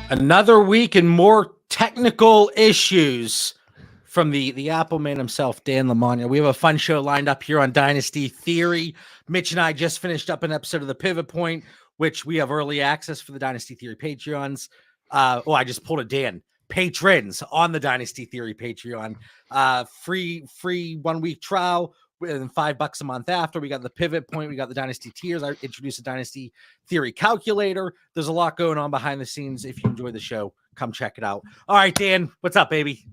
Another week and more technical issues from the Apple man himself, Dan Lamagna. We have a fun show lined up here on Dynasty Theory. Mitch and I just finished up an episode of the Pivot Point, which we have early access for the Dynasty Theory Patreons. I just pulled it, Dan. Patrons on the Dynasty Theory Patreon. Free 1 week trial and $5 a month after. We got the Pivot Point. We got the Dynasty Tiers. I introduced a Dynasty Theory calculator. There's a lot going on behind the scenes. If you enjoy the show, come check it out. All right, Dan, what's up, baby?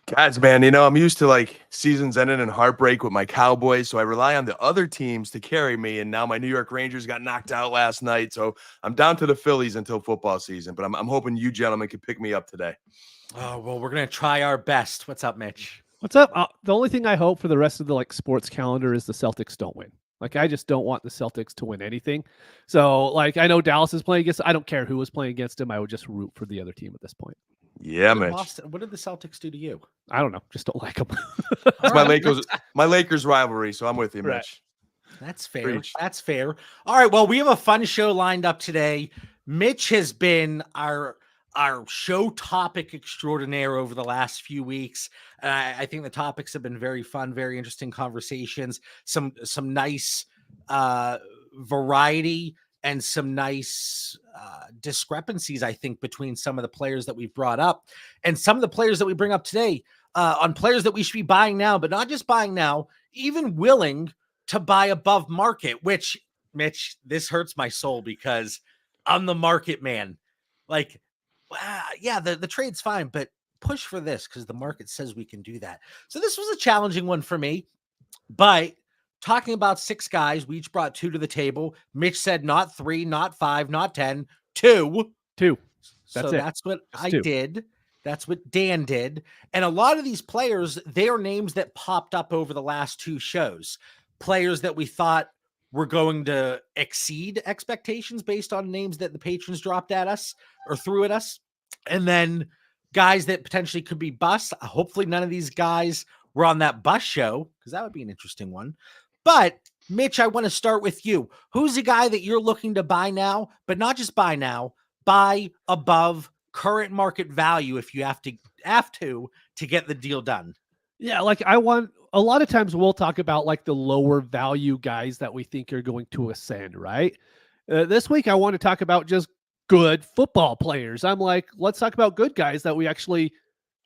Guys, man, I'm used to like seasons ending in heartbreak with my Cowboys, so I rely on the other teams to carry me. And now my New York Rangers got knocked out last night, so I'm down to the Phillies until football season. But I'm hoping you gentlemen can pick me up today. Oh, well, we're gonna try our best. What's up, Mitch? What's up? The only thing I hope for the rest of the sports calendar is the Celtics don't win. I just don't want the Celtics to win anything. So, I know Dallas is playing against. I don't care who was playing against him. I would just root for the other team at this point. Yeah, Mitch. What did the Celtics do to you? I don't know. Just don't like them. It's my Lakers rivalry, so I'm with you, Right. Mitch. That's fair. Preach. That's fair. All right. Well, we have a fun show lined up today. Mitch has been our show topic extraordinaire over the last few weeks. I think the topics have been very fun, very interesting conversations, some nice variety and some nice discrepancies, I think, between some of the players that we've brought up and some of the players that we bring up today on players that we should be buying now, but not just buying now, even willing to buy above market, which, Mitch, this hurts my soul because I'm the market man. The trade's fine, but push for this because the market says we can do that. So this was a challenging one for me, but talking about 6 guys, we each brought 2 to the table. Mitch said not 3, not 5, not 10, 2. 2. That's what Just I 2. did. That's what Dan did. And a lot of these players, they are names that popped up over the last 2 shows. Players that we thought were going to exceed expectations based on names that the patrons dropped at us or threw at us. And then guys that potentially could be busts. Hopefully none of these guys were on that bus show because that would be an interesting one. But Mitch, I want to start with you. Who's a guy that you're looking to buy now, but not just buy now, buy above current market value if you have to get the deal done? Yeah, I want a lot of times we'll talk about the lower value guys that we think are going to ascend, right? This week I want to talk about just good football players. I'm let's talk about good guys that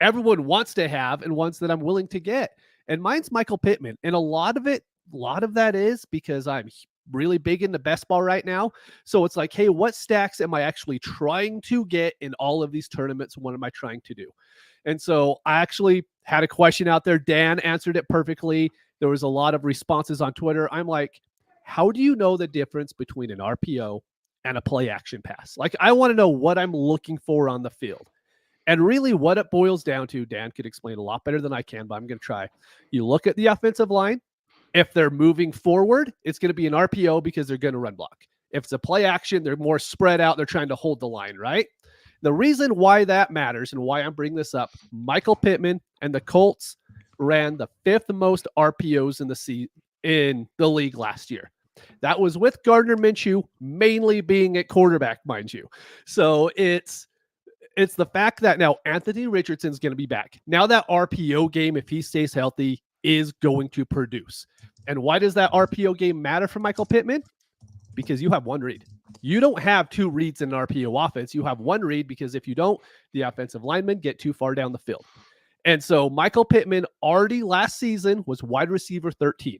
everyone wants to have and ones that I'm willing to get. And mine's Michael Pittman. And a lot of that is because I'm really big into best ball right now. So it's hey, what stacks am I actually trying to get in all of these tournaments? What am I trying to do? And so I actually had a question out there. Dan answered it perfectly. There was a lot of responses on Twitter. I'm how do you know the difference between an RPO and a play action pass? I want to know what I'm looking for on the field. And really what it boils down to, Dan could explain a lot better than I can, but I'm going to try. You look at the offensive line. If they're moving forward, it's going to be an RPO because they're going to run block. If it's a play action, they're more spread out. They're trying to hold the line, right? The reason why that matters and why I'm bringing this up, Michael Pittman and the Colts ran the 5th most RPOs in the league last year. That was with Gardner Minshew mainly being at quarterback, mind you. So it's the fact that now Anthony Richardson's going to be back. Now that RPO game, if he stays healthy, is going to produce. And why does that RPO game matter for Michael Pittman? Because you have one read. You don't have 2 reads in an RPO offense. You have one read because if you don't, the offensive linemen get too far down the field. And so Michael Pittman already last season was wide receiver 13.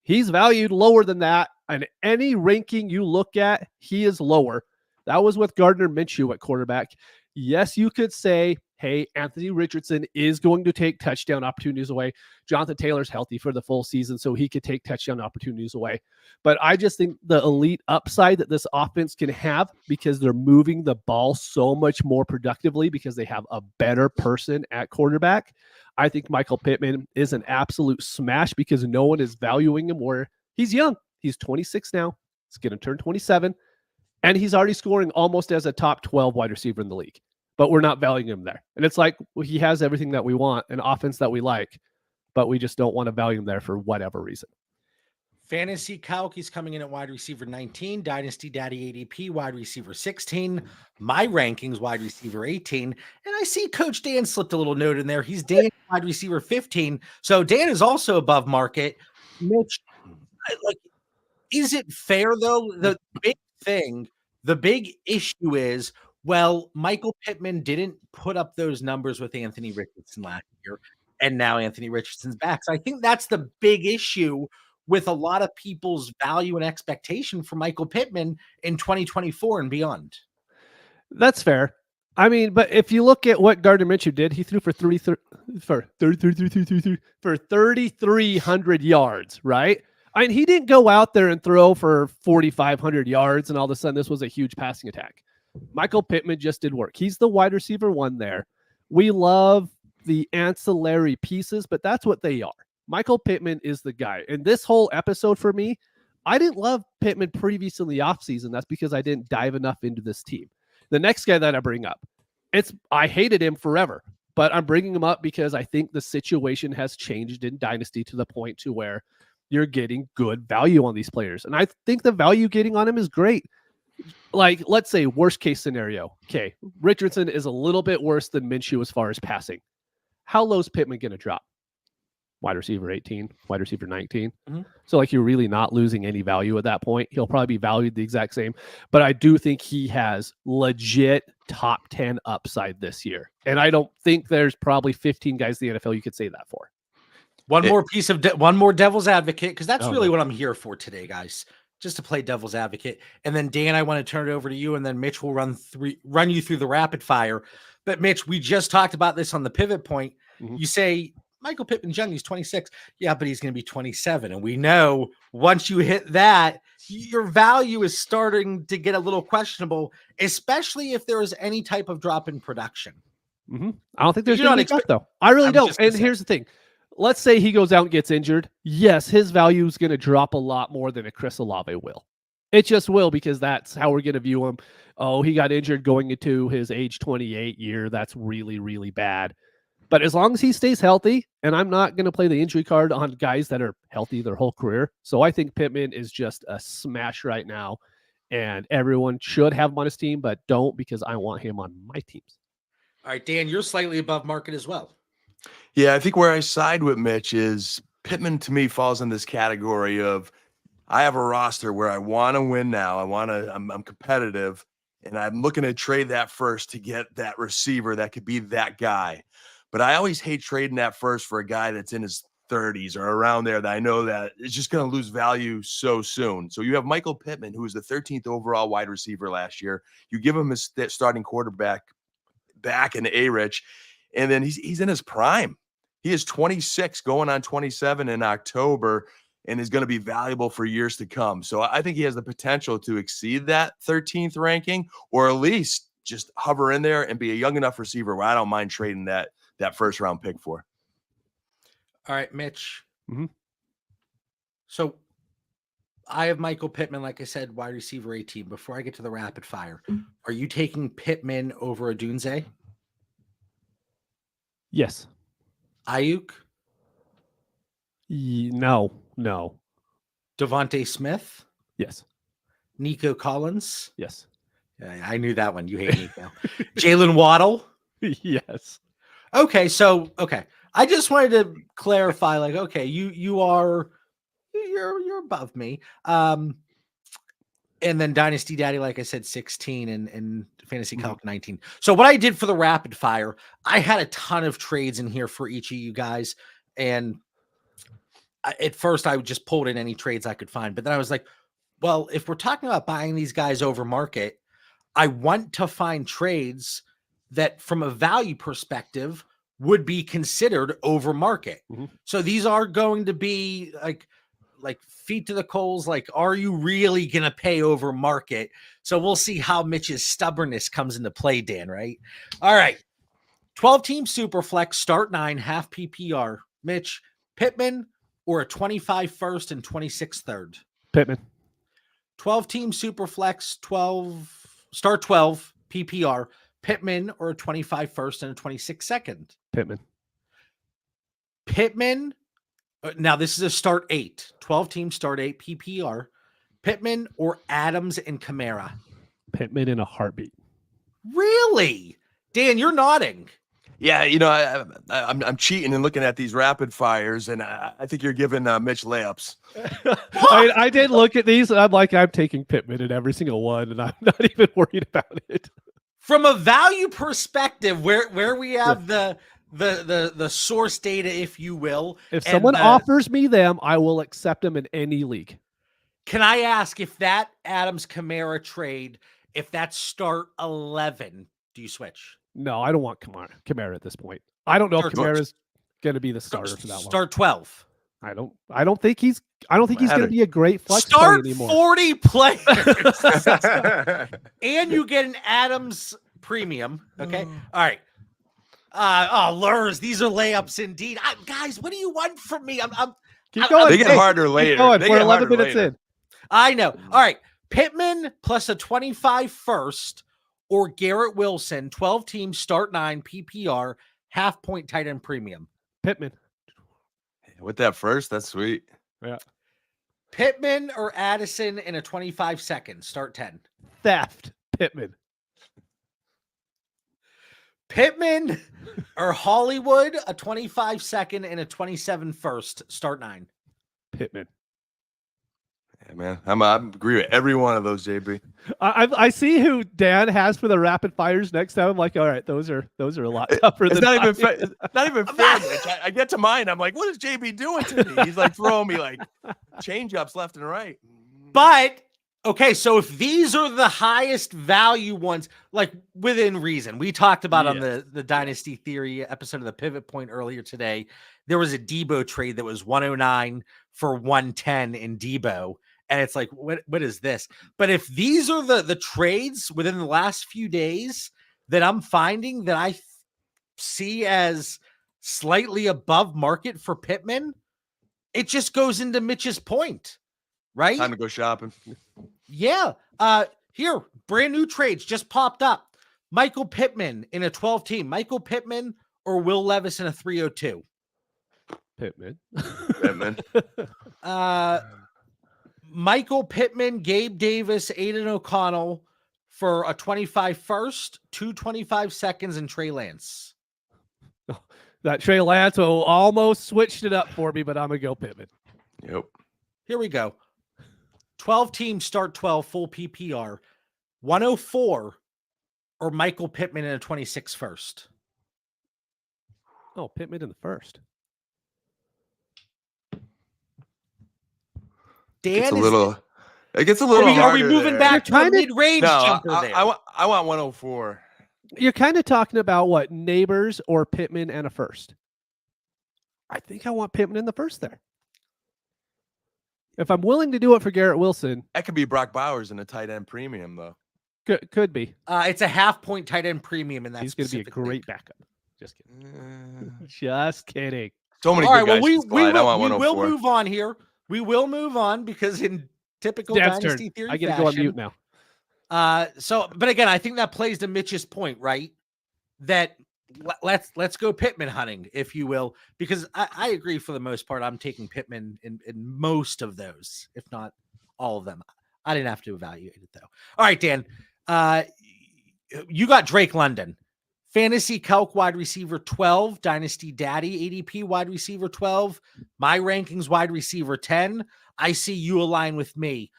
He's valued lower than that. And any ranking you look at, he is lower. That was with Gardner Minshew at quarterback. Yes, you could say, hey, Anthony Richardson is going to take touchdown opportunities away. Jonathan Taylor's healthy for the full season, so he could take touchdown opportunities away. But I just think the elite upside that this offense can have because they're moving the ball so much more productively because they have a better person at quarterback. I think Michael Pittman is an absolute smash because no one is valuing him where he's young. He's 26 now. He's going to turn 27. And he's already scoring almost as a top 12 wide receiver in the league. But we're not valuing him there. And it's he has everything that we want, an offense that we like, but we just don't want to value him there for whatever reason. Fantasy Calc, he's coming in at wide receiver 19. Dynasty Daddy ADP, wide receiver 16. My rankings, wide receiver 18. And I see Coach Dan slipped a little note in there. He's Dan, wide receiver 15. So Dan is also above market. Mitch, is it fair though? The big issue is, well, Michael Pittman didn't put up those numbers with Anthony Richardson last year, and now Anthony Richardson's back. So I think that's the big issue with a lot of people's value and expectation for Michael Pittman in 2024 and beyond. That's fair. I mean, but if you look at what Gardner Minshew did, he threw for 3,300 yards, right? I mean, he didn't go out there and throw for 4,500 yards, and all of a sudden this was a huge passing attack. Michael Pittman just did work. He's the wide receiver one there. We love the ancillary pieces, but that's what they are. Michael Pittman is the guy. And this whole episode for me, I didn't love Pittman previous in the offseason. That's because I didn't dive enough into this team. The next guy that I bring up, I hated him forever, but I'm bringing him up because I think the situation has changed in Dynasty to the point to where you're getting good value on these players. And I think the value getting on him is great. Like, let's say worst case scenario. Okay, Richardson is a little bit worse than Minshew as far as passing. How low is Pittman going to drop? Wide receiver 18, wide receiver 19. Mm-hmm. So like you're really not losing any value at that point. He'll probably be valued the exact same. But I do think he has legit top 10 upside this year. And I don't think there's probably 15 guys in the NFL you could say that for. One more devil's advocate, because that's really what I'm here for today, guys. Just to play devil's advocate. And then Dan, I want to turn it over to you, and then Mitch will run you through the rapid fire. But Mitch, we just talked about this on the pivot point. Mm-hmm. You say Michael Pittman's young, he's 26. Yeah, but he's going to be 27. And we know once you hit that, your value is starting to get a little questionable, especially if there is any type of drop in production. Mm-hmm. I don't think there's going to be drop, though. I really don't. And here's the thing. Let's say he goes out and gets injured. Yes, his value is going to drop a lot more than a Chris Olave will. It just will, because that's how we're going to view him. Oh, he got injured going into his age 28 year. That's really, really bad. But as long as he stays healthy, and I'm not going to play the injury card on guys that are healthy their whole career. So I think Pittman is just a smash right now, and everyone should have him on his team, but don't, because I want him on my teams. All right, Dan, you're slightly above market as well. Yeah, I think where I side with Mitch is Pittman to me falls in this category of I have a roster where I want to win now. I'm competitive, and I'm looking to trade that first to get that receiver that could be that guy. But I always hate trading that first for a guy that's in his 30s or around there that I know that is just going to lose value so soon. So you have Michael Pittman, who was the 13th overall wide receiver last year. You give him his starting quarterback back in A-Rich, and then he's in his prime. He is 26 going on 27 in October and is going to be valuable for years to come. So I think he has the potential to exceed that 13th ranking, or at least just hover in there and be a young enough receiver where I don't mind trading that first round pick for. All right, Mitch. Mm-hmm. So I have Michael Pittman, like I said, wide receiver 18. Before I get to the rapid fire, are you taking Pittman over Odunze? Yes. Ayuk? No. Devontae Smith? Yes. Nico Collins? Yes. I knew that one. You hate Nico. Jalen Waddle? Yes. Okay. I just wanted to clarify, like, okay, you're above me. And then Dynasty Daddy, like I said, 16 and Fantasy Calc 19. So what I did for the rapid fire, I had a ton of trades in here for each of you guys. And at first I just pulled in any trades I could find. But then I was like, well, if we're talking about buying these guys over market, I want to find trades that from a value perspective would be considered over market. Mm-hmm. So these are going to be like feet to the coals. Like, are you really going to pay over market? So we'll see how Mitch's stubbornness comes into play, Dan, right? All right. 12-team Superflex, start 9, half PPR. Mitch, Pittman or a 25 first and 26 third? Pittman. 12-team Superflex, start 12 PPR. Pittman or a 25 first and a 26 second? Pittman. Pittman. Now, this is a start 8. 12 team start 8 PPR. Pittman or Adams and Kamara? Pittman in a heartbeat. Really? Dan, you're nodding. Yeah, I'm cheating and looking at these rapid fires, and I think you're giving Mitch layups. I did look at these, and I'm taking Pittman in every single one, and I'm not even worried about it. From a value perspective, where we have the source data, if you will. If someone offers me them, I will accept them in any league. Can I ask if that Adams Kamara trade, if that's start 11, do you switch? No, I don't want Kamara at this point. I don't know if Kamara's going to be the starter for that long. Start 12. I don't think he's going to be a great flex play Start anymore. 40 players. And you get an Adams premium. Okay. All right. Lurs, these are layups indeed. Guys, what do you want from me? Keep going. They get harder later. We're 11 minutes in. I know. All right. Pittman plus a 25 first or Garrett Wilson, 12 teams, start 9, PPR, half point tight end premium. Pittman. With that first, that's sweet. Yeah. Pittman or Addison in a 25 second, start 10. Theft. Pittman. Pittman or Hollywood, a 25 second and a 27 first, start 9. Pittman. Yeah, man. I agree with every one of those, JB. I see who Dan has for the rapid fires next time. I'm like, all right, those are a lot tougher. It's than not even mine. it's not even fair. Mitch. I get to mine. I'm like, what is JB doing to me? He's like throwing me like change ups left and right. But okay, so if these are the highest value ones, like within reason, we talked about on the Dynasty Theory episode of the Pivot Point earlier today, there was a Debo trade that was 109 for 110 in Debo. And it's like, what is this? But if these are the trades within the last few days that I'm finding that I see as slightly above market for Pittman, it just goes into Mitch's point, right? Time to go shopping. Yeah. Here, brand new trades just popped up. Michael Pittman in a 12 team. Michael Pittman or Will Levis in a 302. Pittman. Michael Pittman, Gabe Davis, Aiden O'Connell for a 25 first, 225 seconds, and Trey Lance. That Trey Lance almost switched it up for me, but I'm going to go Pittman. Yep. Here we go. 12 teams start 12, full PPR. 104 or Michael Pittman in a 26 first. Oh, Pittman in the first. It gets a little harder. Are we moving back to a mid-range jumper there? I want 104. You're kind of talking about what, Neighbors or Pittman and a first? I think I want Pittman in the first there. If I'm willing to do it for Garrett Wilson. That could be Brock Bowers in a tight end premium, though. Could be. It's a half point tight end premium, and that's he's going to be a great backup. Just kidding. Just kidding. So many good guys. We will move on here. We will move on because in typical Dynasty Theory I get to go on mute now. But again, I think that plays to Mitch's point, right? That let's go Pittman hunting, if you will, because I agree for the most part. I'm taking Pittman in most of those, if not all of them. I didn't have to evaluate it though. All right, Dan, you got Drake London, fantasy calc wide receiver 12, Dynasty Daddy ADP wide receiver 12, my rankings wide receiver 10. I see you align with me.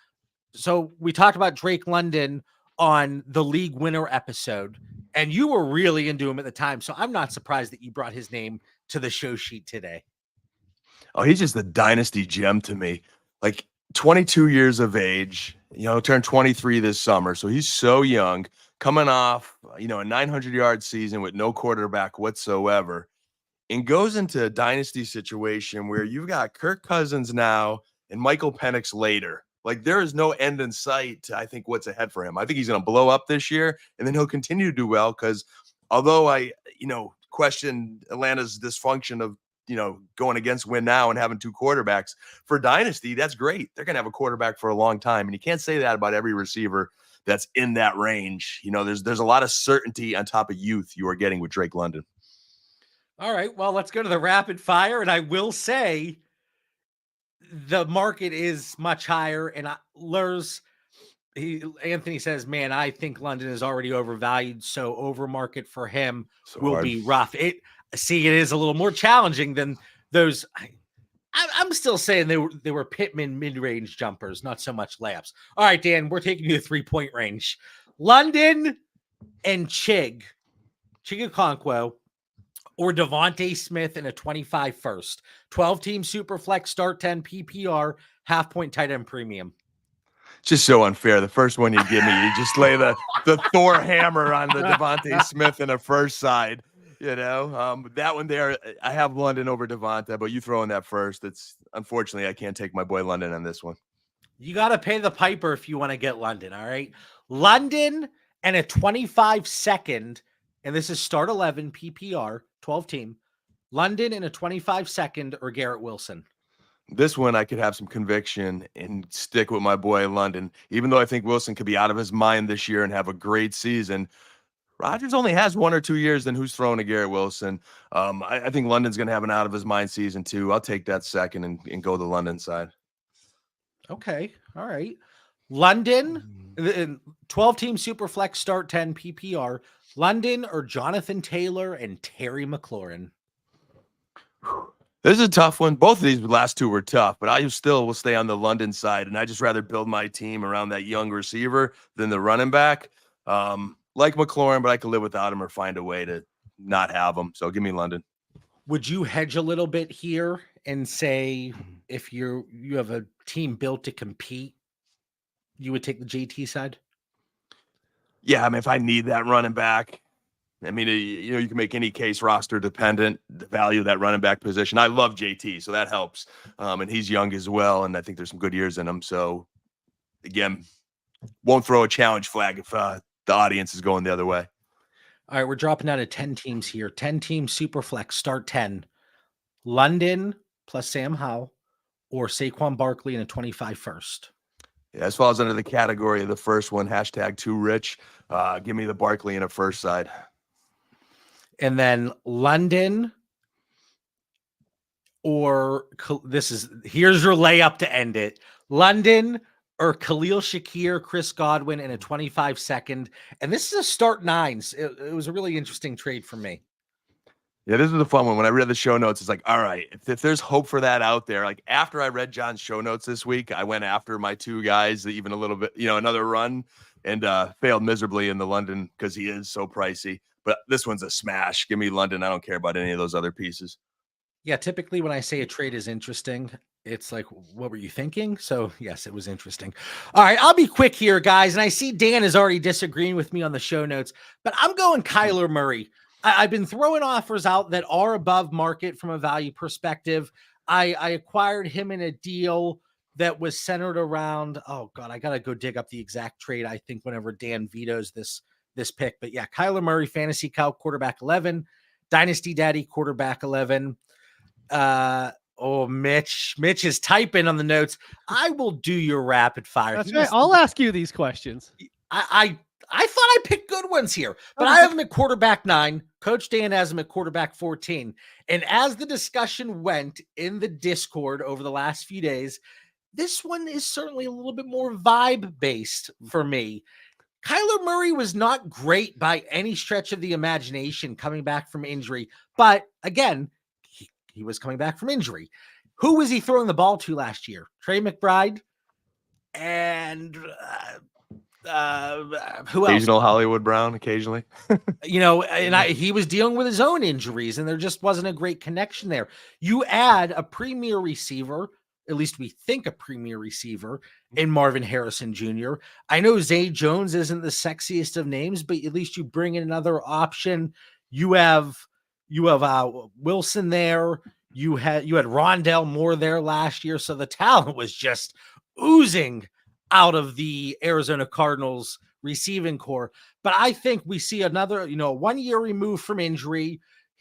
So we talked about Drake London on the league winner episode, and you were really into him at the time. So I'm not surprised that you brought his name to the show sheet today. Oh, he's just the dynasty gem to me. Like 22 years of age, turned 23 this summer. So he's so young, coming off, a 900-yard season with no quarterback whatsoever, and goes into a dynasty situation where you've got Kirk Cousins now and Michael Penix later. Like, there is no end in sight to, I think, what's ahead for him. I think he's going to blow up this year, and then he'll continue to do well because although I, question Atlanta's dysfunction of, going against win now and having two quarterbacks for dynasty, that's great. They're going to have a quarterback for a long time, and you can't say that about every receiver that's in that range. There's a lot of certainty on top of youth you are getting with Drake London. All right, well, let's go to the rapid fire, and I will say the market is much higher, and Anthony says, man, I think London is already overvalued, so over market for him So will hard. be rough. It is a little more challenging than those. I'm still saying they were Pittman mid-range jumpers, not so much layups. All right, Dan, we're taking you to 3-point range. London and Chigakonkwo, or Devontae Smith in a 25 first, 12-team Superflex, start 10 PPR, half-point tight end premium. It's just so unfair. The first one you give me, you just lay the Thor hammer on the Devontae Smith in a first side. That one there, I have London over Devontae, but you throw in that first. It's unfortunately I can't take my boy London on this one. You got to pay the piper if you want to get London. All right, London and a 25 second, and this is start 11 PPR, 12 team. London in a 25 second, or Garrett Wilson. This one I could have some conviction and stick with my boy London, even though I think Wilson could be out of his mind this year and have a great season. Rodgers only has 1 or 2 years, then who's throwing to Garrett Wilson? I think London's going to have an out of his mind season too. I'll take that second and go the London side. Okay. All right. London, 12-team Superflex, start 10 PPR. London or Jonathan Taylor and Terry McLaurin? This is a tough one. Both of these last two were tough, but I still will stay on the London side, and I just rather build my team around that young receiver than the running back. Like McLaurin, but I could live without him or find a way to not have him. So give me London. Would you hedge a little bit here and say if you have a team built to compete, you would take the JT side? Yeah, I mean, if I need that running back, I mean, you can make any case roster dependent, the value of that running back position. I love JT, so that helps. And he's young as well, and I think there's some good years in him. So, again, won't throw a challenge flag if the audience is going the other way. All right, we're dropping out of 10 teams here. 10-team Superflex, start 10. London plus Sam Howell or Saquon Barkley in a 25 first. Yeah, as falls under the category of the first one, #too-rich. Give me the Barkley in a first side. And then London or here's your layup to end it. London or Khalil Shakir, Chris Godwin in a 25 second. And this is a start 9s. It was a really interesting trade for me. Yeah, this was a fun one. When I read the show notes, it's like, all right, if there's hope for that out there, like after I read John's show notes this week, I went after my two guys, even a little bit, another run, and failed miserably in the London because he is so pricey. But this one's a smash. Give me London. I don't care about any of those other pieces. Yeah, typically when I say a trade is interesting, it's like, what were you thinking? So, yes, it was interesting. All right, I'll be quick here, guys. And I see Dan is already disagreeing with me on the show notes, but I'm going Kyler Murray. I've been throwing offers out that are above market from a value perspective. I acquired him in a deal that was centered around, oh, God, I got to go dig up the exact trade, I think, whenever Dan vetoes this pick. But, yeah, Kyler Murray, Fantasy Cow, quarterback 11, Dynasty Daddy, quarterback 11. Mitch is typing on the notes. I will do your rapid fire. That's right. I'll ask you these questions. I thought I picked good ones here, but I have him at quarterback 9. Coach Dan has him at quarterback 14. And as the discussion went in the Discord over the last few days, this one is certainly a little bit more vibe based for me. Kyler Murray was not great by any stretch of the imagination coming back from injury, but again, he was coming back from injury. Who was he throwing the ball to last year? Trey McBride and who else? Occasional Hollywood Brown, occasionally. He was dealing with his own injuries, and there just wasn't a great connection there. You add a premier receiver, at least we think a premier receiver, in Marvin Harrison Jr. I know Zay Jones isn't the sexiest of names, but at least you bring in another option. You have Wilson there. You had Rondell Moore there last year, so the talent was just oozing out of the Arizona Cardinals receiving core. But I think we see another, 1 year removed from injury.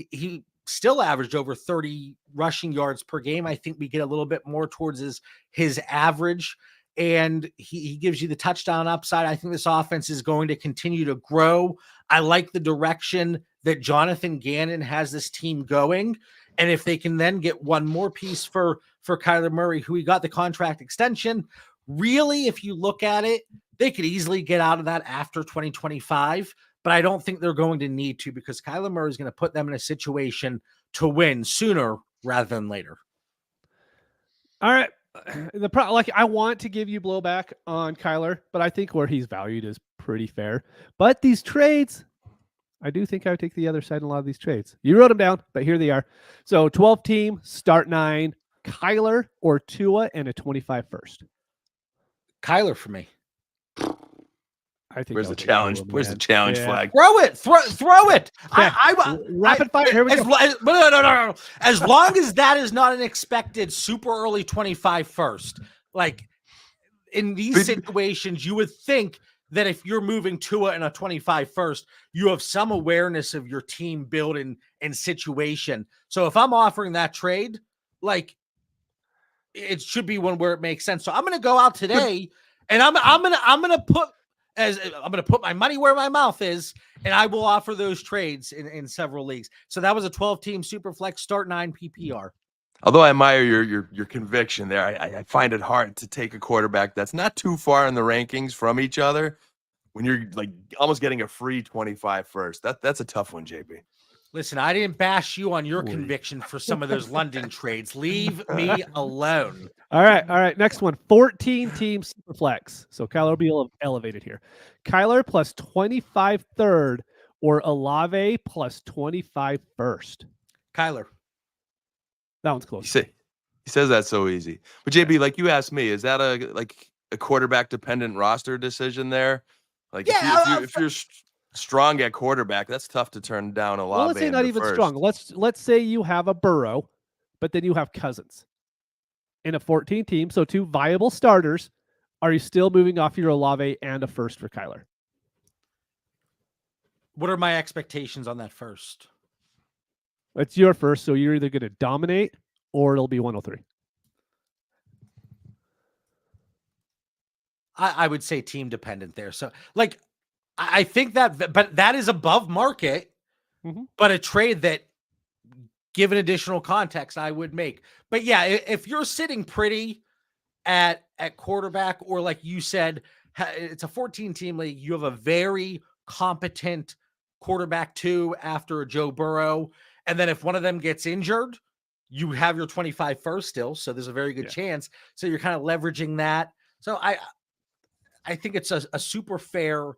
He still averaged over 30 rushing yards per game. I think we get a little bit more towards his average, and he gives you the touchdown upside. I think this offense is going to continue to grow. I like the direction that Jonathan Gannon has this team going. And if they can then get one more piece for Kyler Murray, who he got the contract extension, really, if you look at it, they could easily get out of that after 2025. But I don't think they're going to need to, because Kyler Murray is going to put them in a situation to win sooner rather than later. All right. I want to give you blowback on Kyler, but I think where he's valued is pretty fair. But these trades, I do think I would take the other side in a lot of these trades. You wrote them down, but here they are. So 12 team, start 9, Kyler or Tua, and a 25 first. Kyler for me. I think where's the challenge? Where's the challenge flag? Throw it. Throw it. Rapid fire. Here we go. No. As long as that is not an expected super early 25 first. Like in these situations, you would think that if you're moving Tua in a 25 first, you have some awareness of your team build and situation. So if I'm offering that trade, like it should be one where it makes sense. So I'm going to go out today and I'm going to put my money where my mouth is, and I will offer those trades in several leagues. So that was a 12-team Superflex start 9 PPR. Although I admire your conviction there, I find it hard to take a quarterback that's not too far in the rankings from each other when you're like almost getting a free 25 first. That's a tough one, JB. Listen, I didn't bash you on your conviction for some of those London trades. Leave me alone. All right. Next one, 14-team Superflex. So Kyler will be elevated here. Kyler plus 25 third or Olave plus 25 first. Kyler. That one's close. He says that's so easy. But JB, like you asked me, is that a quarterback dependent roster decision there? Like if you're strong at quarterback, that's tough to turn down Olave. Well, let's say not even strong. Let's say you have a Burrow, but then you have Cousins in a 14 team. So 2 viable starters. Are you still moving off your Olave and a first for Kyler? What are my expectations on that first? It's your first, so you're either going to dominate or it'll be 103. I would say team dependent there. So like, I think but that is above market, but a trade that, given additional context, I would make. But yeah, if you're sitting pretty at quarterback, or like you said, it's a 14-team league, you have a very competent quarterback 2 after Joe Burrow. And then if one of them gets injured, you have your 25 first still. So there's a very good chance. So you're kind of leveraging that. So I think it's a super fair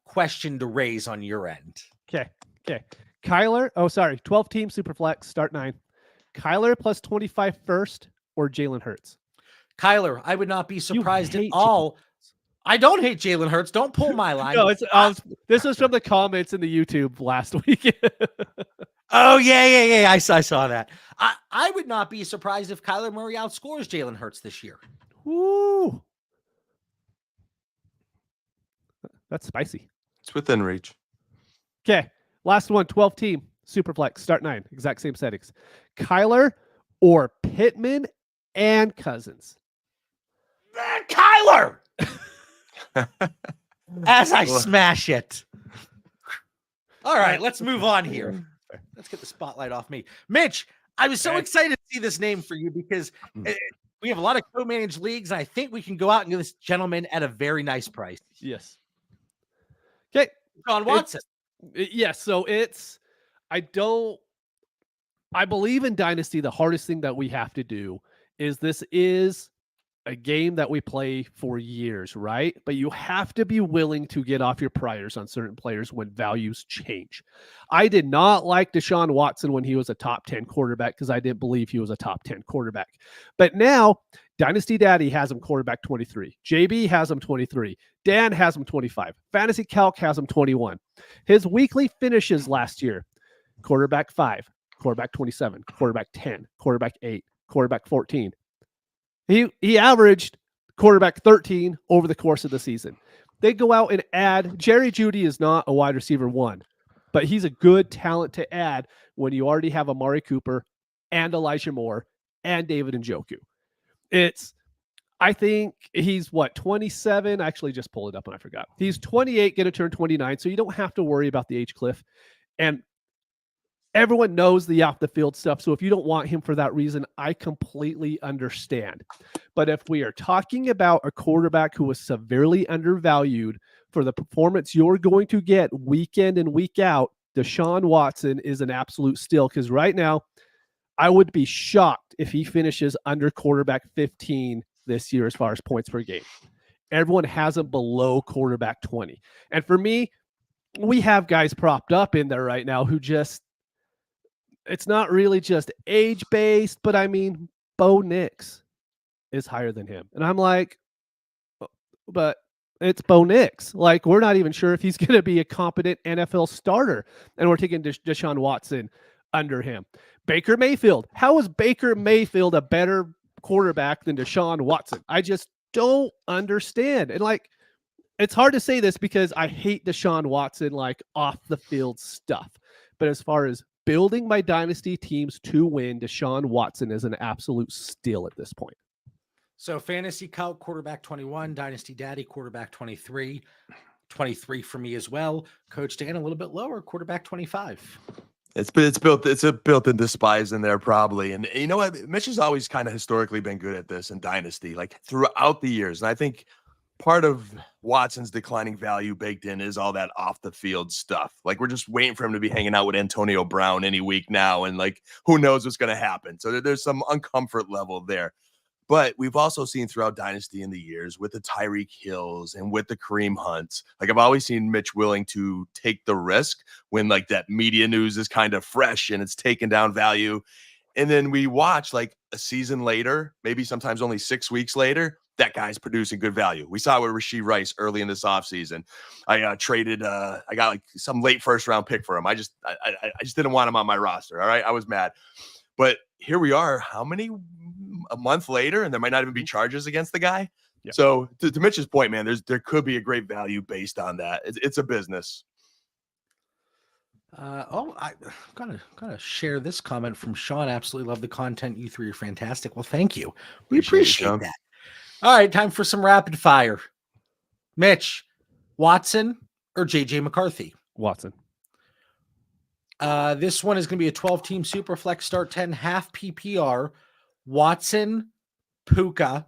question to raise on your end. Okay. Kyler, 12-team Superflex, start 9. Kyler plus 25 first or Jalen Hurts? Kyler, I would not be surprised at all. I don't hate Jalen Hurts. Don't pull my line. No, this was from the comments in the YouTube last week. Oh, yeah. I saw that. I would not be surprised if Kyler Murray outscores Jalen Hurts this year. Woo! That's spicy. It's within reach. Okay. Last one, 12-team Superflex, start 9. Exact same settings. Kyler or Pittman and Cousins? Kyler! As I smash it. All right, let's move on here. Let's get the spotlight off me. Mitch, I was so excited to see this name for you because we have a lot of co-managed leagues, and I think we can go out and get this gentleman at a very nice price. Yes. Okay. Deshaun Watson. Yes. So I believe in Dynasty, the hardest thing that we have to do is this is a game that we play for years, right? But you have to be willing to get off your priors on certain players when values change. I did not like Deshaun Watson when he was a top 10 quarterback because I didn't believe he was a top 10 quarterback. But now Dynasty Daddy has him quarterback 23. JB has him 23. Dan has him 25. Fantasy Calc has him 21. His weekly finishes last year, quarterback 5, quarterback 27, quarterback 10, quarterback 8, quarterback 14. He averaged quarterback 13 over the course of the season. They go out and add. Jerry Jeudy is not a wide receiver 1, but he's a good talent to add when you already have Amari Cooper and Elijah Moore and David Njoku. I think he's 27. I actually just pulled it up and I forgot. He's 28, going to turn 29. So you don't have to worry about the age cliff. And everyone knows the off the field stuff. So if you don't want him for that reason, I completely understand. But if we are talking about a quarterback who was severely undervalued for the performance you're going to get week in and week out, Deshaun Watson is an absolute steal. Because right now, I would be shocked if he finishes under quarterback 15 this year as far as points per game. Everyone has him below quarterback 20. And for me, we have guys propped up in there right now who just, it's not really just age-based, but I mean, Bo Nix is higher than him. And I'm like, but it's Bo Nix. Like, we're not even sure if he's going to be a competent NFL starter. And we're taking Deshaun Watson under him. Baker Mayfield. How is Baker Mayfield a better quarterback than Deshaun Watson? I just don't understand. And like, it's hard to say this because I hate Deshaun Watson, like off the field stuff. But as far as building my dynasty teams to win, Deshaun Watson is an absolute steal at this point. So fantasy Cult quarterback 21, Dynasty Daddy quarterback 23, 23 for me as well. Coach Dan a little bit lower, quarterback 25. It's a built-in despise in there probably. And you know what? Mitch has always kind of historically been good at this in Dynasty, like throughout the years. And I think part of Watson's declining value baked in is all that off the field stuff. Like, we're just waiting for him to be hanging out with Antonio Brown any week now. And like, who knows what's going to happen. So there's some uncomfort level there. But we've also seen throughout Dynasty in the years with the Tyreek Hills and with the Kareem Hunts, like I've always seen Mitch willing to take the risk when like that media news is kind of fresh and it's taken down value. And then we watch like a season later, maybe sometimes only 6 weeks later, that guy's producing good value. We saw it with Rashee Rice early in this offseason. I got like some late first round pick for him. I just didn't want him on my roster. All right. I was mad. But here we are, a month later, and there might not even be charges against the guy. Yeah. So to Mitch's point, man, there could be a great value based on that. It's a business. I'm gonna share this comment from Sean. Absolutely love the content. You three are fantastic. Well, thank you. We appreciate that. All right, time for some rapid fire. Mitch, Watson or JJ McCarthy? Watson. This one is going to be a 12-team Superflex start 10 half PPR. Watson, Puka,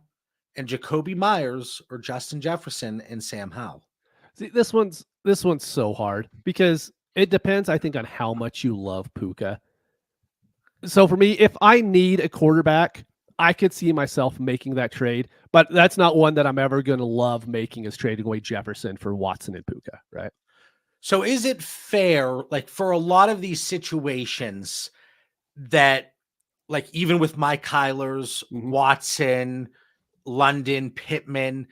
and Jacoby Myers or Justin Jefferson and Sam Howell. See, this one's so hard because it depends, I think, on how much you love Puka. So for me, if I need a quarterback, I could see myself making that trade, but that's not one that I'm ever going to love making, is trading away Jefferson for Watson and Puka, right? So is it fair, like for a lot of these situations that, like even with Mike Kyler's, Watson, London, Pittman,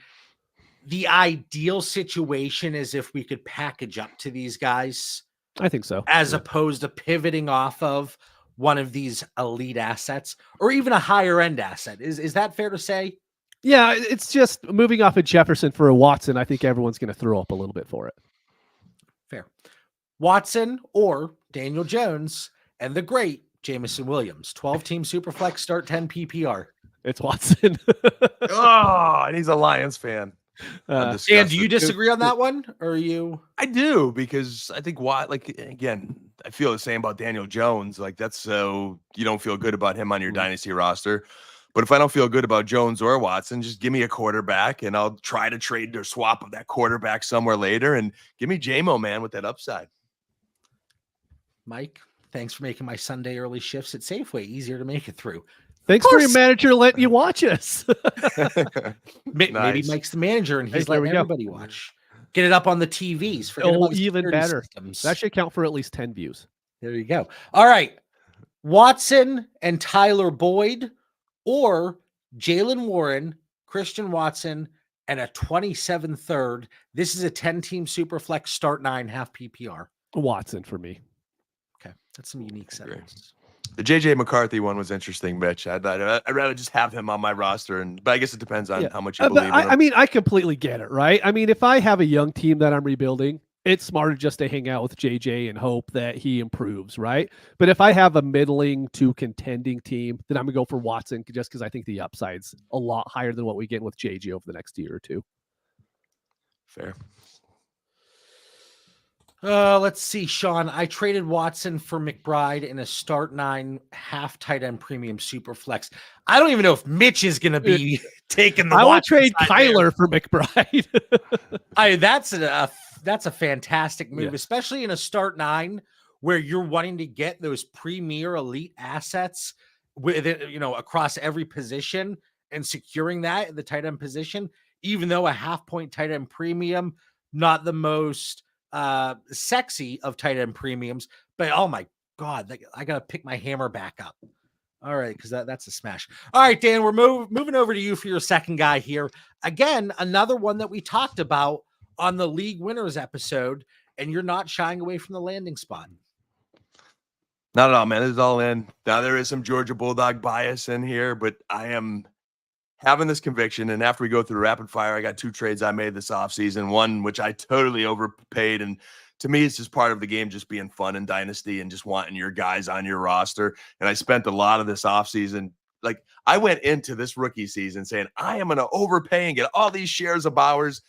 the ideal situation is if we could package up to these guys? I think so. As opposed to pivoting off of one of these elite assets or even a higher end asset. Is that fair to say? Yeah, it's just moving off of Jefferson for a Watson. I think everyone's going to throw up a little bit for it. Fair. Watson or Daniel Jones and the great Jameson Williams. 12-team Superflex start 10 PPR. It's Watson. Oh, and he's a Lions fan. Dan, do you disagree on that one? Or are you? I do, because I think again, I feel the same about Daniel Jones. Like, that's so you don't feel good about him on your dynasty roster. But if I don't feel good about Jones or Watson, just give me a quarterback and I'll try to trade or swap of that quarterback somewhere later and give me J-Mo, man, with that upside. Mike, thanks for making my Sunday early shifts at Safeway easier to make it through. Thanks for your manager letting you watch us. Maybe Mike's the manager and he's letting everybody watch. Get it up on the TVs. Even better. Systems. That should count for at least 10 views. There you go. All right. Watson and Tyler Boyd or Jalen Warren, Christian Watson, and a 27 third. This is a 10-team Superflex start 9 half PPR. Watson for me. Okay. That's some unique settings. The JJ McCarthy one was interesting, Mitch. I'd rather just have him on my roster, but I guess it depends on how much you believe in him. I mean, I completely get it, right? I mean, if I have a young team that I'm rebuilding, it's smarter just to hang out with JJ and hope that he improves, right? But if I have a middling to contending team, then I'm going to go for Watson just because I think the upside's a lot higher than what we get with JJ over the next year or two. Fair. Let's see, Sean. I traded Watson for McBride in a start 9 half tight end premium super flex. I don't even know if Mitch is going to be taking the I would Watson trade side Kyler for McBride. that's a fantastic move, Yes. especially in a start 9 where you're wanting to get those premier elite assets with it, across every position and securing that in the tight end position, even though a half point tight end premium, not the most sexy of tight end premiums, but oh my God, I got to pick my hammer back up. All right, because that's a smash. All right, Dan, we're moving over to you for your second guy here. Again, another one that we talked about on the league winners episode, and you're not shying away from the landing spot. Not at all, man. This is all in. Now, there is some Georgia Bulldog bias in here, but I am having this conviction. And after we go through rapid fire, I got 2 trades I made this offseason. One, which I totally overpaid. And to me, it's just part of the game, just being fun in Dynasty and just wanting your guys on your roster. And I spent a lot of this offseason. Like, I went into this rookie season saying, I am going to overpay and get all these shares of Bowers.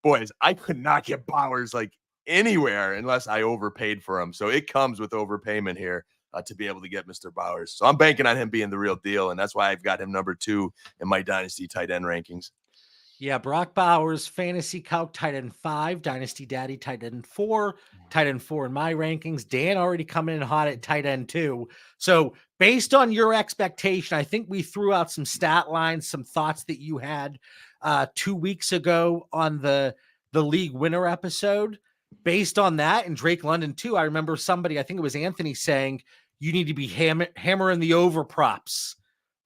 Boys, I could not get Bowers like anywhere unless I overpaid for him. So it comes with overpayment here to be able to get Mr. Bowers. So I'm banking on him being the real deal. And that's why I've got him number 2 in my Dynasty tight end rankings. Yeah, Brock Bowers, fantasy calc, tight end 5, Dynasty Daddy, tight end 4 in my rankings. Dan already coming in hot at tight end 2. So based on your expectation, I think we threw out some stat lines, some thoughts that you had 2 weeks ago on the league winner episode. Based on that, and Drake London too, I remember somebody, I think it was Anthony, saying you need to be hammering the over props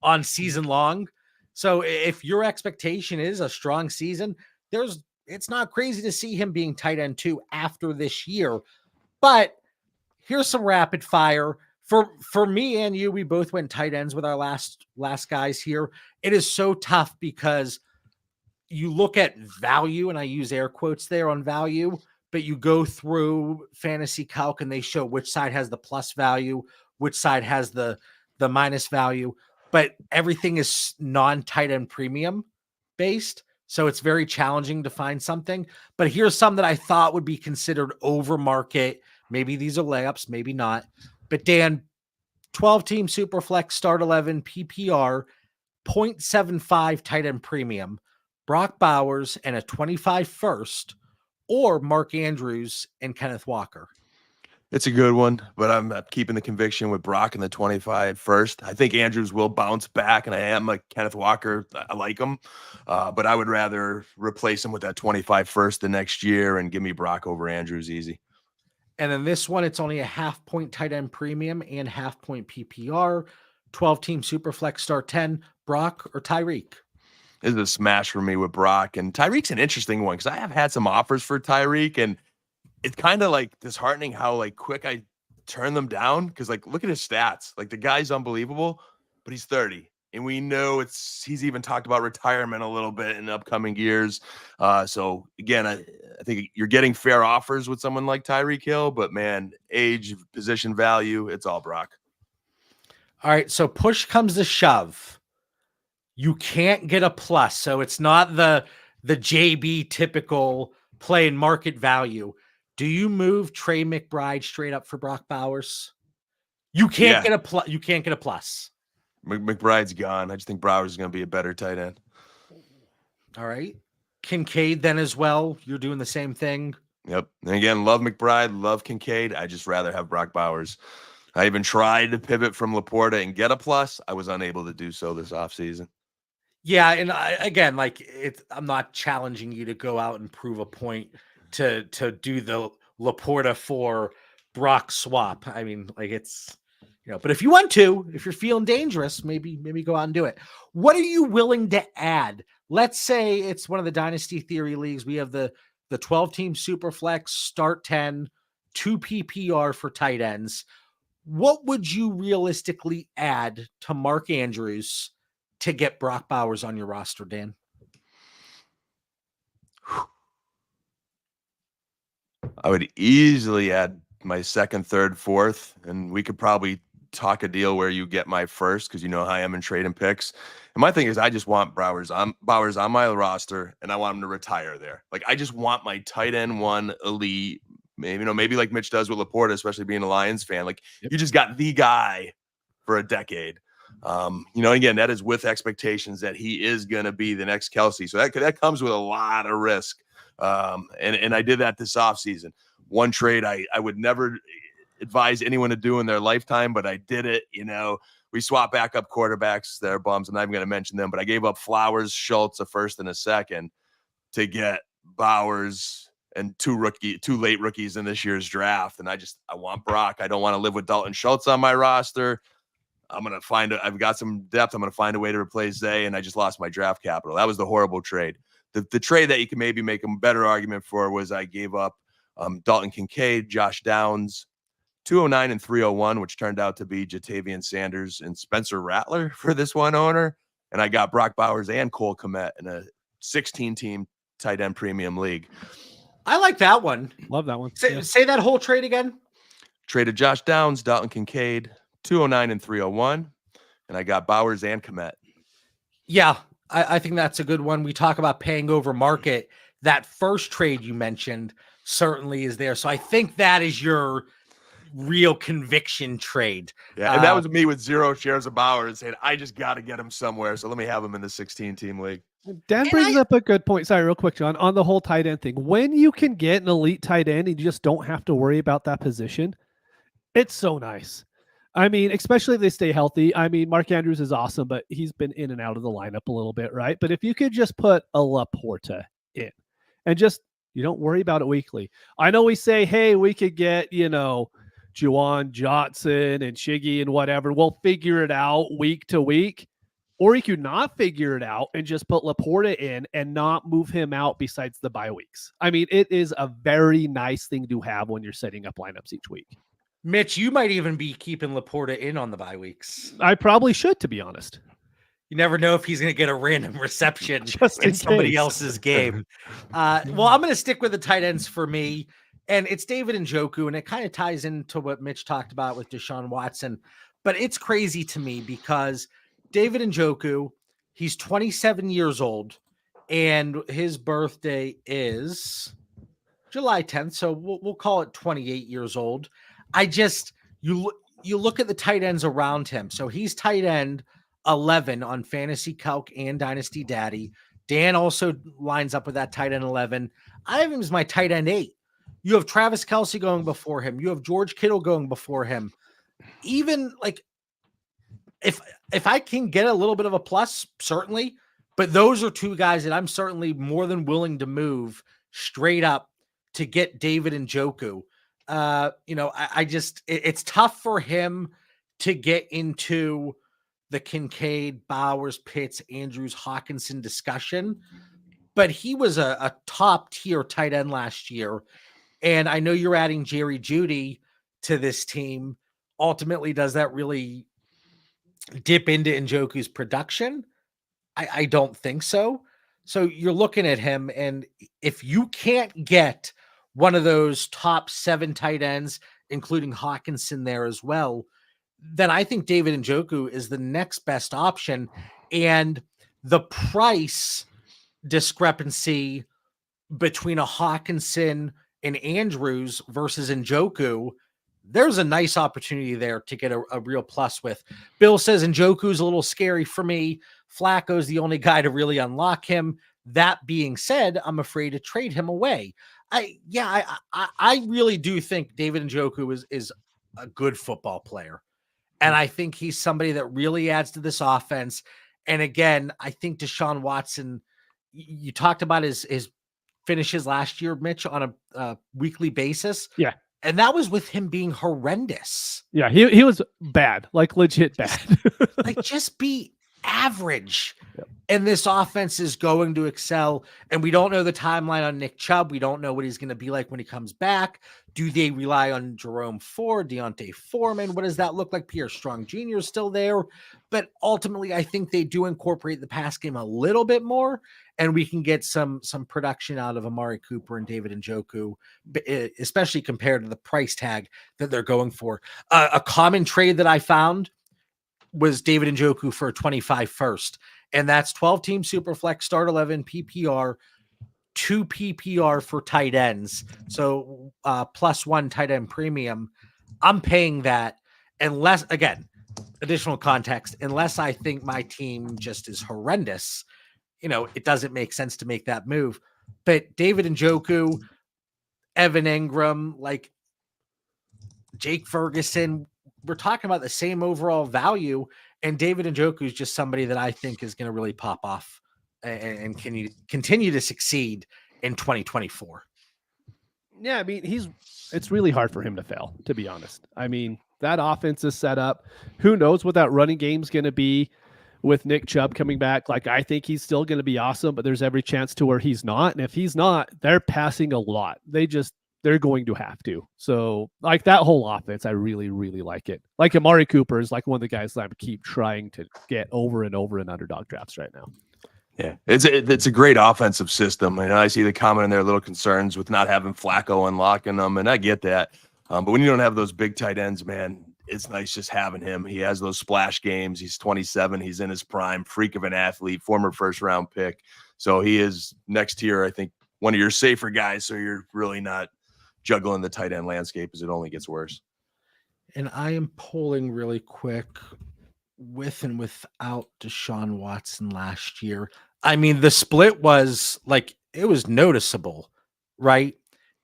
on season long. So if your expectation is a strong season, it's not crazy to see him being tight end 2 after this year. But here's some rapid fire for me and you. We both went tight ends with our last guys here. It is so tough because you look at value, and I use air quotes there on value, but you go through fantasy calc and they show which side has the plus value, which side has the minus value, but everything is non-tight end premium based. So it's very challenging to find something. But here's some that I thought would be considered over market. Maybe these are layups, maybe not. But Dan, 12-team Superflex, start 11, PPR, 0.75 tight end premium, Brock Bowers, and a 25 first, or Mark Andrews and Kenneth Walker. It's a good one, but I'm keeping the conviction with Brock in the 25 first. I think Andrews will bounce back, and I am a Kenneth Walker. I like him, but I would rather replace him with that 25 first the next year and give me Brock over Andrews easy. And then this one, it's only a half point tight end premium and half point PPR, 12-team Superflex, start 10, Brock or Tyreek. This is a smash for me with Brock, and Tyreek's an interesting one because I have had some offers for Tyreek, and it's kind of like disheartening how like quick I turn them down. Cause like, look at his stats. Like the guy's unbelievable, but he's 30 and we know he's even talked about retirement a little bit in the upcoming years. So again, I think you're getting fair offers with someone like Tyreek Hill, but man, age, position value, it's all Brock. All right. So push comes to shove. You can't get a plus. So it's not the JB typical play in market value. Do you move Trey McBride straight up for Brock Bowers? You can't get a plus. You can't get a plus. McBride's gone. I just think Bowers is going to be a better tight end. All right. Kincaid then as well. You're doing the same thing. Yep. And again, love McBride, love Kincaid. I just rather have Brock Bowers. I even tried to pivot from Laporta and get a plus. I was unable to do so this offseason. Yeah, and I'm not challenging you to go out and prove a point to do the Laporta for Brock swap. I mean, like it's, but if you want to, if you're feeling dangerous, maybe go out and do it. What are you willing to add? Let's say it's one of the Dynasty Theory leagues. We have the 12-team Superflex, start 10, 2 PPR for tight ends. What would you realistically add to Mark Andrews to get Brock Bowers on your roster, Dan? I would easily add my second, third, fourth, and we could probably talk a deal where you get my first because you know how I am in trading picks. And my thing is I just want Bowers on my roster, and I want him to retire there. Like I just want my tight end 1 elite maybe like Mitch does with Laporta, especially being a Lions fan. Like you just got the guy for a decade. Again, that is with expectations that he is going to be the next Kelsey. So that comes with a lot of risk. And I did that this offseason. One trade I would never advise anyone to do in their lifetime, but I did it. We swap backup quarterbacks. They're bums. I'm not even going to mention them, but I gave up Flowers, Schultz, a first and a second to get Bowers and two late rookies in this year's draft. And I want Brock. I don't want to live with Dalton Schultz on my roster. I've got some depth. I'm going to find a way to replace Zay, and I just lost my draft capital. That was the horrible trade. The trade that you can maybe make a better argument for was I gave up Dalton Kincaid, Josh Downs, 209 and 301, which turned out to be Jatavian Sanders and Spencer Rattler for this one owner. And I got Brock Bowers and Cole Kmet in a 16-team tight end premium league. I like that one. Love that one. Say that whole trade again. Traded Josh Downs, Dalton Kincaid, 209 and 301, and I got Bowers and Kmet. Yeah, I think that's a good one. We talk about paying over market. That first trade you mentioned certainly is there. So I think that is your real conviction trade. Yeah, and that was me with 0 shares of Bowers saying, I just got to get him somewhere. So let me have him in the 16-team league. Dan brings up a good point. Sorry, real quick, John, on the whole tight end thing. When you can get an elite tight end and you just don't have to worry about that position, it's so nice. I mean, especially if they stay healthy. I mean, Mark Andrews is awesome, but he's been in and out of the lineup a little bit, right? But if you could just put a Laporta in and just, you don't worry about it weekly. I know we say, hey, we could get, Juwan Johnson and Shiggy and whatever. We'll figure it out week to week. Or you could not figure it out and just put Laporta in and not move him out besides the bye weeks. I mean, it is a very nice thing to have when you're setting up lineups each week. Mitch, you might even be keeping Laporta in on the bye weeks. I probably should, to be honest. You never know if he's going to get a random reception Just in somebody else's game. Well, I'm going to stick with the tight ends for me, and it's David Njoku, and it kind of ties into what Mitch talked about with Deshaun Watson. But it's crazy to me because David Njoku, he's 27 years old, and his birthday is July 10th, so we'll call it 28 years old. You look at the tight ends around him. So he's tight end 11 on Fantasy Calc and Dynasty Daddy. Dan also lines up with that tight end 11. I have him as my tight end 8. You have Travis Kelce going before him. You have George Kittle going before him. Even like if I can get a little bit of a plus, certainly, but those are two guys that I'm certainly more than willing to move straight up to get David Njoku. It's tough for him to get into the Kincaid, Bowers, Pitts, Andrews, Hawkinson discussion, but he was a top tier tight end last year. And I know you're adding Jerry Jeudy to this team. Ultimately, does that really dip into Njoku's production? I don't think so. So you're looking at him, and if you can't get one of those top 7 tight ends, including Hawkinson there as well, then I think David Njoku is the next best option. And the price discrepancy between a Hawkinson and Andrews versus Njoku, there's a nice opportunity there to get a real plus with. Bill says Njoku's a little scary for me. Flacco's the only guy to really unlock him. That being said, I'm afraid to trade him away. I really do think David Njoku is a good football player. And I think he's somebody that really adds to this offense. And again, I think Deshaun Watson, you talked about his finishes last year, Mitch, on a weekly basis. Yeah. And that was with him being horrendous. Yeah, he was bad, like legit bad. Just be average. Yep. And this offense is going to excel. And we don't know the timeline on Nick Chubb. We don't know what he's going to be like when he comes back. Do they rely on Jerome Ford, Deontay Foreman? What does that look like? Pierre Strong Jr. is still there. But ultimately, I think they do incorporate the pass game a little bit more. And we can get some production out of Amari Cooper and David Njoku, especially compared to the price tag that they're going for. A common trade that I found was David Njoku for a 25 first. And that's 12-team Superflex, start 11, PPR, 2 PPR for tight ends. So +1 tight end premium, I'm paying that unless, again, additional context, unless I think my team just is horrendous, it doesn't make sense to make that move. But David Njoku, Evan Ingram, like Jake Ferguson, we're talking about the same overall value. And David Njoku is just somebody that I think is going to really pop off and can continue to succeed in 2024. Yeah, I mean, it's really hard for him to fail, to be honest. I mean, that offense is set up. Who knows what that running game's going to be with Nick Chubb coming back? Like, I think he's still going to be awesome, but there's every chance to where he's not. And if he's not, they're passing a lot. They're going to have to. So, like, that whole offense, I really, really like it. Like, Amari Cooper is like one of the guys that I keep trying to get over and over in underdog drafts right now. Yeah, it's a great offensive system. And I see the comment in there, little concerns with not having Flacco unlocking them, and I get that. But when you don't have those big tight ends, man, it's nice just having him. He has those splash games. He's 27. He's in his prime, freak of an athlete, former first-round pick. So he is next tier, I think, one of your safer guys. So you're really not juggling the tight end landscape as it only gets worse. And I am polling really quick with and without Deshaun Watson last year. I mean, the split was like, it was noticeable, right?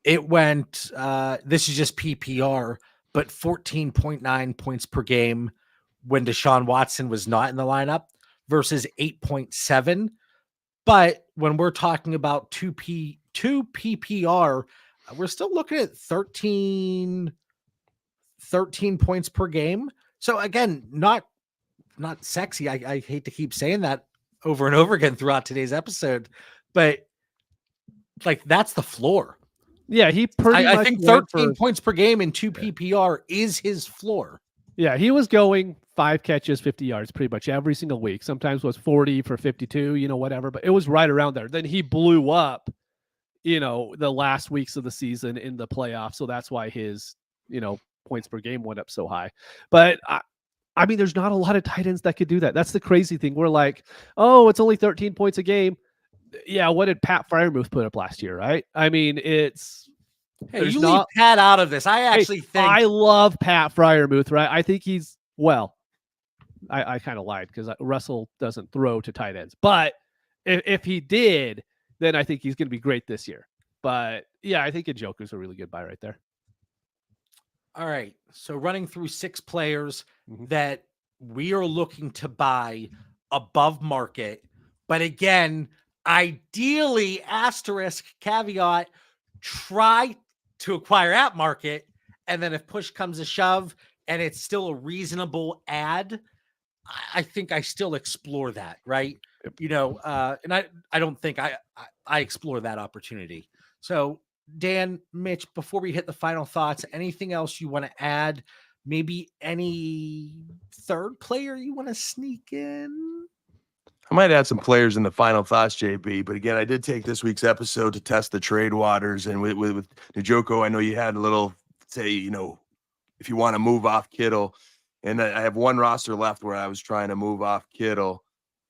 It went, this is just PPR, but 14.9 points per game when Deshaun Watson was not in the lineup versus 8.7. But when we're talking about 2 PPR, we're still looking at 13 points per game. So again, not sexy. I hate to keep saying that over and over again throughout today's episode, but like, that's the floor. Yeah, he pretty much, I think 13 points per game in 2 PPR is his floor. Yeah, he was going 5 catches, 50 yards pretty much every single week. Sometimes was 40 for 52, whatever, but it was right around there. Then he blew up, the last weeks of the season in the playoffs. So that's why his, points per game went up so high. But I mean, there's not a lot of tight ends that could do that. That's the crazy thing. We're like, oh, it's only 13 points a game. Yeah, what did Pat Freiermuth put up last year, right? I mean, it's... Hey, you leave Pat out of this. I actually think... I love Pat Freiermuth, right? I think he's... Well, I kind of lied because Russell doesn't throw to tight ends. But if he did, then I think he's going to be great this year. But, yeah, I think Njoku's a really good buy right there. All right. So running through 6 players that we are looking to buy above market. But again, ideally, asterisk, caveat, try to acquire at market. And then if push comes to shove and it's still a reasonable ad, I think I still explore that, right? Yep. And I don't think I explore that opportunity. So Dan, Mitch, before we hit the final thoughts, anything else you want to add? Maybe any third player you want to sneak in? I might add some players in the final thoughts, JB. But again, I did take this week's episode to test the trade waters. And with Njoku, I know you had a little, say, if you want to move off Kittle. And I have one roster left where I was trying to move off Kittle.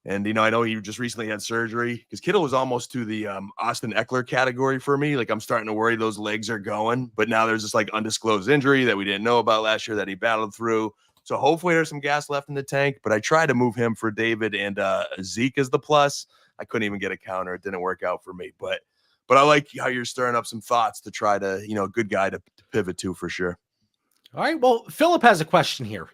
And, I know he just recently had surgery because Kittle was almost to the Austin Eckler category for me. Like, I'm starting to worry those legs are going. But now there's this like undisclosed injury that we didn't know about last year that he battled through. So hopefully there's some gas left in the tank. But I tried to move him for David and Zeke as the plus. I couldn't even get a counter. It didn't work out for me. But I like how you're stirring up some thoughts to try to, a good guy to pivot to for sure. All right. Well, Philip has a question here.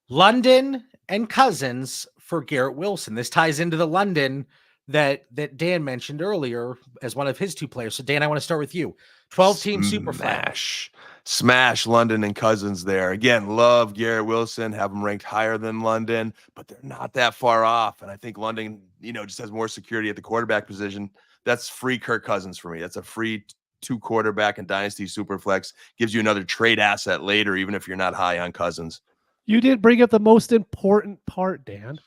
London and Cousins for Garrett Wilson. This ties into the London that Dan mentioned earlier as one of his 2 players. So Dan, I want to start with you. 12-team Superflex. Smash London and Cousins there. Again, love Garrett Wilson, have him ranked higher than London, but they're not that far off. And I think London, just has more security at the quarterback position. That's free Kirk Cousins for me. That's a free 2 quarterback in Dynasty Superflex. Gives you another trade asset later, even if you're not high on Cousins. You did bring up the most important part, Dan.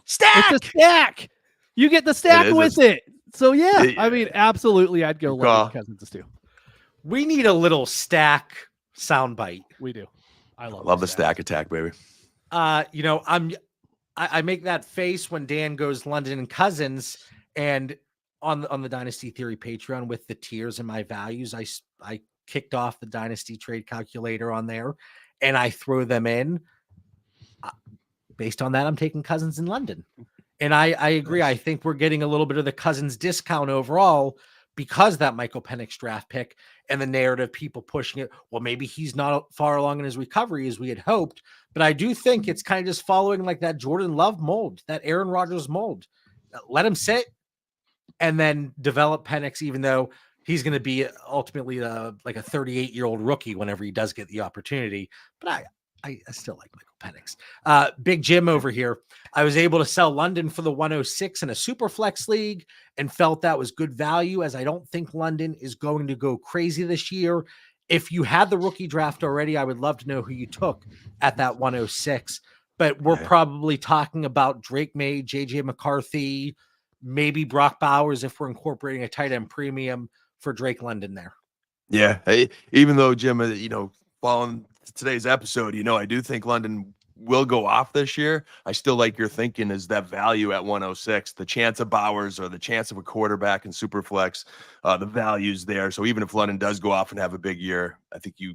Stack! It's a stack. You get the stack with it. So, yeah, I mean, absolutely, I'd go London Cousins too. We need a little stack soundbite. We do. I love the stack attack, baby. I make that face when Dan goes London and Cousins, and on the Dynasty Theory Patreon with the tiers and my values, I kicked off the Dynasty trade calculator on there and I throw them in, based on that, I'm taking Cousins in London. And I agree. Nice. I think we're getting a little bit of the Cousins discount overall because that Michael Penix draft pick and the narrative people pushing it. Well, maybe he's not far along in his recovery as we had hoped, but I do think it's kind of just following like that Jordan Love mold, that Aaron Rodgers mold. Let him sit and then develop Penix, even though he's going to be ultimately like a 38-year-old rookie whenever he does get the opportunity. But I still like Michael Penix. Big Jim over here. I was able to sell London for the 106 in a super flex league and felt that was good value, as I don't think London is going to go crazy this year. If you had the rookie draft already, I would love to know who you took at that 106. But we're probably talking about Drake May, JJ McCarthy, maybe Brock Bowers if we're incorporating a tight end premium for Drake London there. Yeah. Hey, even though, Jim, following today's episode, I do think London will go off this year. I still like your thinking is that value at 106, the chance of Bowers or the chance of a quarterback in Superflex, the value's there. So even if London does go off and have a big year, I think you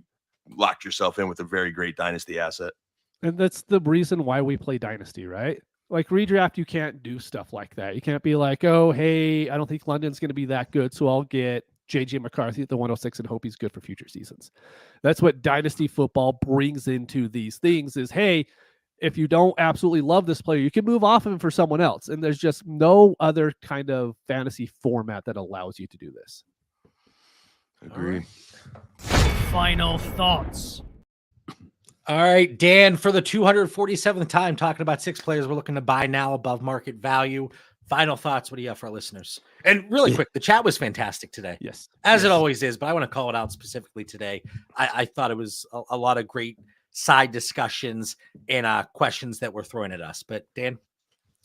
locked yourself in with a very great dynasty asset. And that's the reason why we play Dynasty, right? Like redraft, you can't do stuff like that. You can't be like, oh, hey, I don't think London's going to be that good, so I'll get JJ McCarthy at the 106 and hope he's good for future seasons. That's what Dynasty football brings into these things is, hey, if you don't absolutely love this player, you can move off of him for someone else. And there's just no other kind of fantasy format that allows you to do this. Agree. Final thoughts. All right, Dan, for the 247th time talking about 6 players we're looking to buy now above market value. Final thoughts. What do you have for our listeners? And really quick, the chat was fantastic today. Yes. As it always is, but I want to call it out specifically today. I thought it was a lot of great side discussions and questions that were thrown at us. But Dan?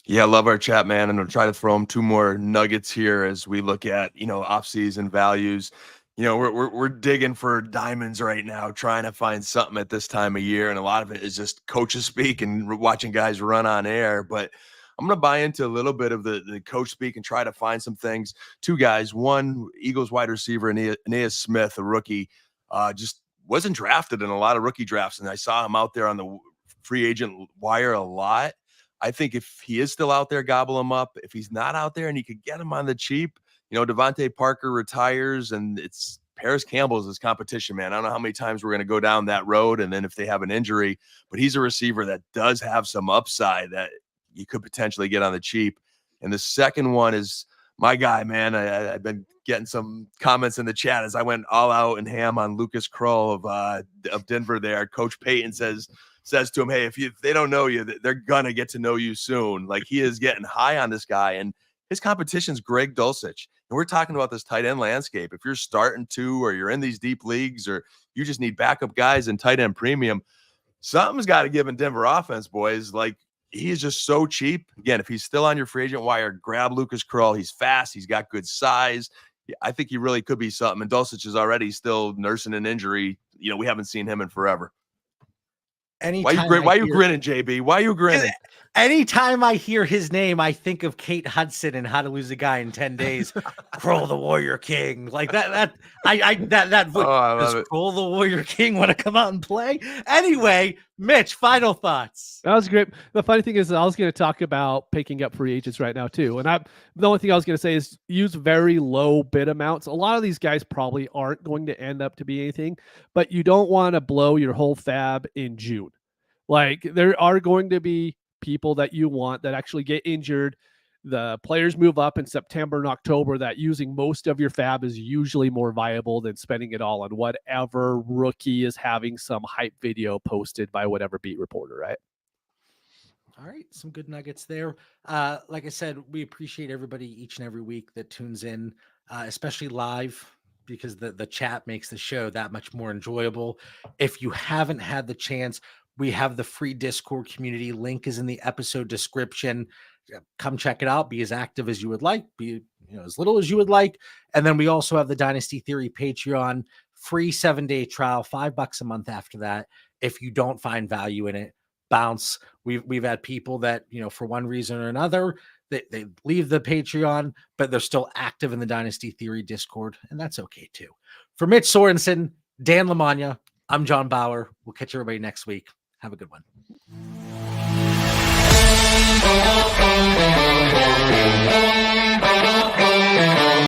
Yeah, I love our chat, man. And I'll try to throw them 2 more nuggets here as we look at, off-season values. We're digging for diamonds right now, trying to find something at this time of year. And a lot of it is just coaches speak and watching guys run on air. But I'm going to buy into a little bit of the coach speak and try to find some things. 2 guys, one Eagles wide receiver, Aeneas Smith, a rookie, just wasn't drafted in a lot of rookie drafts. And I saw him out there on the free agent wire a lot. I think if he is still out there, gobble him up. If he's not out there and you could get him on the cheap, Devontae Parker retires and it's Paris Campbell's his competition, man. I don't know how many times we're going to go down that road. And then if they have an injury, but he's a receiver that does have some upside that you could potentially get on the cheap. And the second one is my guy, man. I've been getting some comments in the chat as I went all out and ham on Lucas Krull of Denver there. Coach Payton says to him, hey, if they don't know you, they're going to get to know you soon. Like he is getting high on this guy. And his competition's Greg Dulcich. And we're talking about this tight end landscape. If you're starting to, or you're in these deep leagues, or you just need backup guys in tight end premium, something's got to give in Denver offense, boys. Like he is just so cheap. Again, if he's still on your free agent wire, grab Lucas Krull. He's fast. He's got good size. I think he really could be something. And Dulcich is already still nursing an injury. We haven't seen him in forever. Why you grinning, JB? Why are you grinning? Anytime I hear his name, I think of Kate Hudson and How to Lose a Guy in 10 Days. Krull the Warrior King, like that voice. Does Krull the Warrior King want to come out and play? Anyway, Mitch, final thoughts. That was great. The funny thing is, I was going to talk about picking up free agents right now too, and the only thing I was going to say is use very low bid amounts. A lot of these guys probably aren't going to end up to be anything, but you don't want to blow your whole fab in June. Like there are going to be people that you want that actually get injured. The players move up in September and October, that using most of your fab is usually more viable than spending it all on whatever rookie is having some hype video posted by whatever beat reporter, right? All right. Some good nuggets there. Like I said, we appreciate everybody each and every week that tunes in, especially live, because the chat makes the show that much more enjoyable. If you haven't had the chance, we have the free Discord community. Link is in the episode description. Come check it out. Be as active as you would like. Be as little as you would like. And then we also have the Dynasty Theory Patreon, free 7-day trial, $5 a month after that. If you don't find value in it, bounce. We've had people that, for one reason or another, they leave the Patreon, but they're still active in the Dynasty Theory Discord, and that's okay too. For Mitch Sorensen, Dan Lamagna. I'm John Bauer. We'll catch everybody next week. Have a good one.